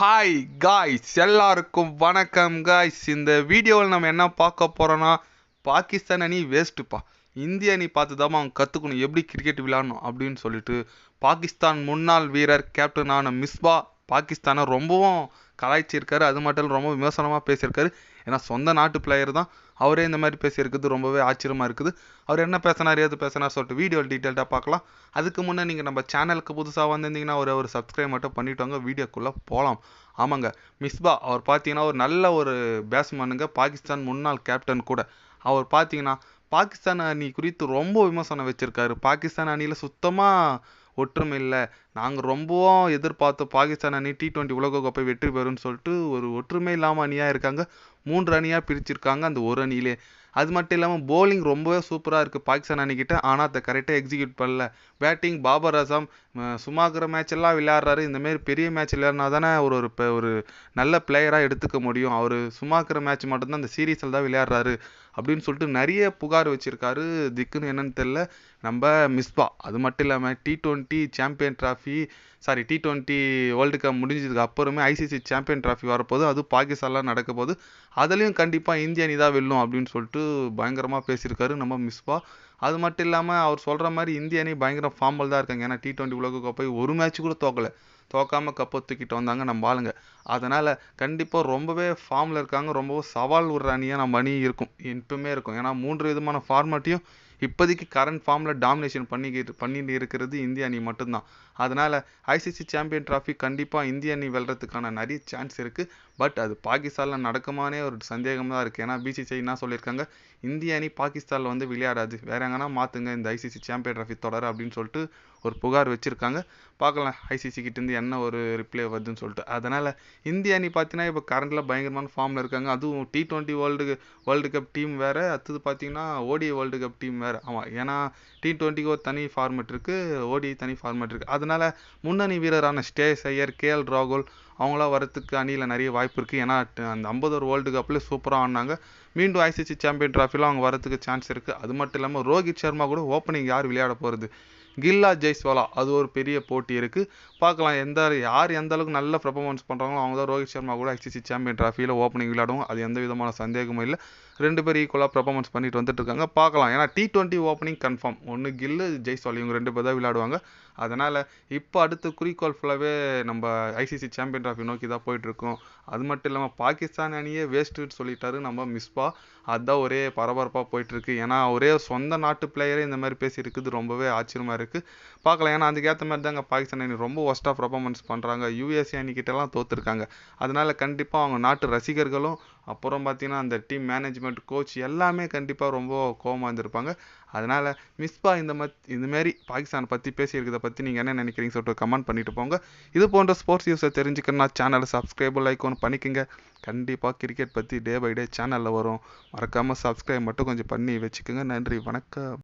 Hi guys, எல்லாருக்கும் வணக்கம் guys. இந்த வீடியோவில் நம்ம என்ன பார்க்க போகிறோன்னா, பாகிஸ்தான் அணி வேஸ்ட்டுப்பா. இந்திய அணி பார்த்து தான் அவங்க கற்றுக்கணும் எப்படி கிரிக்கெட் விளையாடணும் அப்படின்னு சொல்லிட்டு பாகிஸ்தான் முன்னாள் வீரர் கேப்டனான மிஸ்பா பாகிஸ்தானை ரொம்பவும் கலாய்ச்சிருக்காரு. அது மட்டும் இல்லை, ரொம்ப விமர்சனமாக பேசியிருக்காரு. ஏன்னா சொந்த நாட்டு பிளேயர் தான், அவரே இந்த மாதிரி பேசியிருக்குது ரொம்பவே ஆச்சரியமாக இருக்குது. அவர் என்ன பேசினார், ஏது பேசினார் சொல்லிட்டு வீடியோ டீட்டெயில்டாக பார்க்கலாம். அதுக்கு முன்னே நீங்கள் நம்ம சேனலுக்கு புதுசாக வந்திருந்தீங்கன்னா ஒரு சப்ஸ்கிரைப் மட்டும் பண்ணிவிட்டு வாங்க, வீடியோக்குள்ளே போகலாம். ஆமாங்க, மிஸ்பா அவர் பார்த்தீங்கன்னா ஒரு நல்ல ஒரு பேட்ஸ்மேனுங்க, பாகிஸ்தான் முன்னாள் கேப்டன் கூட. அவர் பார்த்தீங்கன்னா பாகிஸ்தான் அணி குறித்து ரொம்ப விமர்சனம் வச்சுருக்காரு. பாகிஸ்தான் அணியில் சுத்தமாக ஒற்றுமை இல்லை, நாங்கள் ரொம்பவும் எதிர்பார்த்தோம் பாகிஸ்தான் அணி T20 உலகக்கோப்பை வெற்றி பெறும்னு சொல்லிட்டு ஒரு ஒற்றுமை இல்லாமல் அணியாக இருக்காங்க. 3 அணியாக பிரிச்சிருக்காங்க அந்த ஒரு அணியிலே. அது மட்டும் இல்லாமல் போலிங் ரொம்பவே சூப்பராக இருக்குது பாகிஸ்தான் அணிக்கிட்ட, ஆனால் அதை கரெக்டாக எக்ஸிக்யூட் பண்ணல. பேட்டிங் பாபர் அசாம் சுமாகிற மேட்ச் எல்லாம் விளையாடுறாரு. இந்தமாரி பெரிய மேட்ச் விளையாடினா தானே ஒரு நல்ல பிளேயராக எடுத்துக்க முடியும். அவர் சுமாகிற மேட்ச் மட்டும்தான் இந்த சீரீஸில் தான் விளையாடுறாரு அப்படின்னு சொல்லிட்டு நிறைய புகார் வச்சுருக்காரு. திக்குன்னு என்னன்னு தெரில நம்ம மிஸ்பா. அது மட்டும் இல்லாமல் T20 champion trophy T20 world cup முடிஞ்சதுக்கு அப்புறமே ICC சாம்பியன் ட்ராஃபி வரப்போது, அது பாகிஸ்தானில் நடக்க போகுது. அதுலேயும் கண்டிப்பாக இந்திய அணி தான் வெல்லும் அப்படின்னு சொல்லிட்டு பயங்கரமாக பேசியிருக்காரு நம்ம மிஸ்பா. அது மட்டும் இல்லாமல் அவர் சொல்கிற மாதிரி இந்திய அணி பயங்கர ஃபார்மில் தான் இருக்காங்க. ஏன்னா T20 உலகக்கோப்பை ஒரு மேட்ச் கூட தோக்காமல் கப்பை தூக்கிட்டு வந்தாங்க நம்ம ஆளுங்க. அதனால் கண்டிப்பாக ரொம்பவே ஃபார்மில் இருக்காங்க. ரொம்பவும் சவால் விடுற அணியாக நம்ம அணி இருக்கும், எப்பவுமே இருக்கும். ஏன்னா 3 விதமான ஃபார்மேட்டையும் இப்போதைக்கு கரண்ட் ஃபார்மில் டாமினேஷன் பண்ணிட்டு இருக்கிறது இந்திய அணி மட்டும்தான். அதனால் ICC சாம்பியன் ட்ராஃபி கண்டிப்பாக இந்திய அணி வெல்றதுக்கான நிறைய சான்ஸ் இருக்குது. பட் அது பாகிஸ்தானில் நடக்குமானே ஒரு சந்தேகம் தான் இருக்குது. ஏன்னா BCCI என்ன சொல்லியிருக்காங்க, இந்திய அணி பாகிஸ்தானில் வந்து விளையாடாது, வேற எங்கன்னா மாற்றுங்க இந்த ICC சாம்பியன் ட்ராஃபி தொடர அப்படின்னு சொல்லிட்டு ஒரு புகார் வச்சுருக்காங்க. பார்க்கலாம் ICC கிட்டேருந்து என்ன ஒரு ரிப்ளை வருதுன்னு சொல்லிட்டு. அதனால் இந்திய அணி பார்த்தீங்கன்னா இப்போ கரண்டில் பயங்கரமான ஃபார்மில் இருக்காங்க. அதுவும் T20 வேர்ல்டு கப் டீம் வேறு, அடுத்தது பார்த்தீங்கன்னா ODI வேர்ல்டு கப் டீம் வேறு. ஆமாம், ஏன்னா T20க்கு ஒரு தனி ஃபார்மேட் இருக்குது, ODI தனி ஃபார்மேட் இருக்குது. அதனால் முன்னணி வீரரான ஸ்ரேயஸ் ஐயர், KL ராகுல் அவங்களாம் வரத்துக்கு அணியில் நிறைய வாய்ப்பு இருக்குது. ஏன்னா அந்த 50 வேர்ல்டு கப்பில் சூப்பராக ஆடினாங்க. மீண்டும் ICC சாம்பியன் ட்ராஃபிலாம் அவங்க வரத்துக்கு சான்ஸ் இருக்குது. அது மட்டும் இல்லாமல் ரோஹித் சர்மா கூட ஓப்பனிங் யார் விளையாட போகிறது, கில்லா ஜெய்ஸ்வாலா, அது ஒரு பெரிய போட்டி இருக்குது. பார்க்கலாம் யார் எந்த அளவுக்கு நல்ல பெர்ஃபார்மன்ஸ் பண்ணுறாங்களோ அவங்க தான் ரோஹித் சர்மா கூட ICC சாம்பியன் ட்ராஃபியில் ஓப்பனிங் விளையாடுவோம். அது எந்த விதமான சந்தேகமும் இல்லை. 2 பேர் ஈக்குவலாக பெர்ஃபார்மன்ஸ் பண்ணிட்டு வந்துட்டு இருக்காங்க. பார்க்கலாம், ஏன்னா T20 ஓப்பனிங் கன்ஃபார்ம் ஒன்று கில்லு ஜெய்ஸ்வால், இவங்க 2 பேர் தான் விளையாடுவாங்க. அதனால் இப்போ அடுத்து குறிக்கோள் ஃபுல்லாகவே நம்ம ICC சாம்பியன் ட்ராஃபி நோக்கி தான் போயிட்டுருக்கோம். அது மட்டும் இல்லாமல் பாகிஸ்தான் அணியே வேஸ்ட்டுன்னு சொல்லிட்டாரு நம்ம மிஸ்பா. அதுதான் ஒரே பரபரப்பாக போயிட்டுருக்கு. ஏன்னா ஒரே சொந்த நாட்டு பிளேயரே இந்த மாதிரி பேசியிருக்குது, ரொம்பவே ஆச்சரியமாக இருக்குது. பார்க்கலாம், ஏன்னா அதுக்கேற்ற மாதிரி தாங்க பாகிஸ்தான் அணி ரொம்ப ஒஸ்ட்டாக பர்ஃபார்மன்ஸ் பண்ணுறாங்க. USA அணிக்கிட்டலாம் தோற்றுருக்காங்க. அதனால் கண்டிப்பாக அவங்க நாட்டு ரசிகர்களும் அப்புறம் பார்த்தீங்கன்னா அந்த டீம் மேனேஜ்மெண்ட், கோச் எல்லாமே கண்டிப்பாக ரொம்ப கோவமாக இருந்திருப்பாங்க. அதனால் மிஸ்பா இந்தமாரி பாகிஸ்தான் பற்றி பேசியிருக்கிறத பற்றி நீங்கள் என்ன நினைக்கிறீங்க சொல்லிட்டு கமெண்ட் பண்ணிட்டு போங்க. இது போன்ற ஸ்போர்ட்ஸ் நியூஸை தெரிஞ்சுக்கணும்னா சேனலை சப்ஸ்கிரைப் லைக் ஒன்று பண்ணிக்கோங்க. கண்டிப்பாக கிரிக்கெட் பற்றி டே பை டே சேனலில் வரும். மறக்காமல் சப்ஸ்கிரைப் மட்டும் கொஞ்சம் பண்ணி வச்சுக்கோங்க. நன்றி, வணக்கம்.